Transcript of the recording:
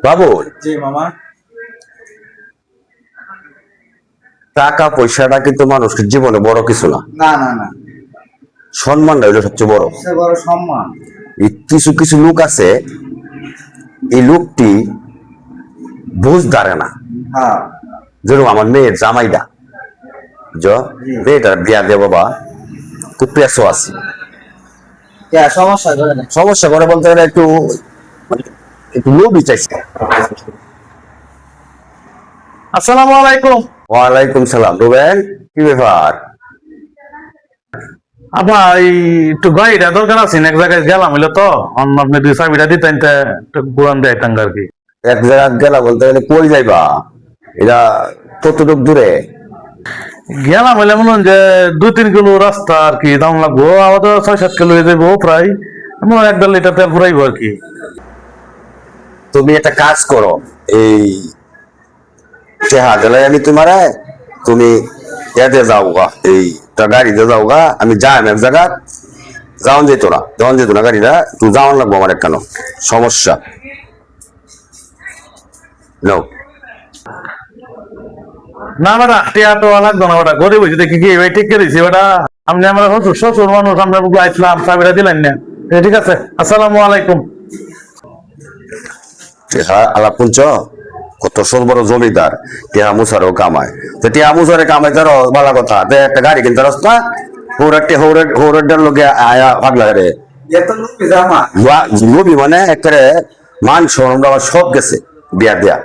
বাবু, জি মামা। টাকা পয়সাটা কিন্তু মানুষের জীবনে বড় কিছু না। না না না, সম্মানটা হইলো সবচেয়ে বড়। সবচেয়ে বড় সম্মান। এই কিছু কিছু লোক আছে, এই লোকটি বুঝ দাঁড়ে না। হ্যাঁ। যেরকম আমার মেয়ের জামাইটা, মেয়েটার বিয়া দিয়ে বাবা খুব পেশো আছে। সমস্যা করে না। সমস্যা করে বলতে গেলে একটু মানে একটু লোভই চাইছে। আসসালামু আলাইকুম। ওয়ালাইকুম সালাম। রুবেল, কি ব্যাপার? আপনার এই একটু গাড়িটা দরকার আছে, এক জায়গায় গেলাম হইলো তো, আপনি দুই চাবিটা দিতেন একটু ঘুরান দেয়তাম আর কি। এক জায়গা গেলা বলতে গেলে কই যাইবা? এটা কতটুক দূরে? গেলাম হইলে মনে হয় যে 2-3 কিলো রাস্তা আর কি, দাম লাগবো আমাদের 6-7 কিলো হয়ে যাবো প্রায়, এমন 1-1.5 লিটার তেল ফুরাইবো আর কি। তুমি একটা কাজ করো, এই আমি তোমার, তুমি এতে যাও গা, এই গাড়িতে যাও গা, আমি যাই এক জায়গা যাওয়ান যেত না গাড়িটা, তুমি যাওয়ান লাগবো আমার কেন সমস্যা নাও। না বেটা, টিয়া তো লাগতো না বেটা, গরিব হয়েছে দেখি কি ভাই ঠিক করে দিছি বেটা। আপনি আমার শ্বশুর মানুষ, আমরা আসলাম চাবিটা দিলেন না, ঠিক আছে। আসসালামু আলাইকুম। আলাপ শুনছ, কত সব বড় জমিদার, টিহা মুসারও কামায়, তো টিহা মুসারে কামাই তার ভালো কথা, একটা গাড়ি কিনতে রাস্তা হৌরের লোকে আয়া ভাগলা রে এত লোক জামা। নবী মানে একটা মান সম্মান সব গেছে বিয়া দেয়া।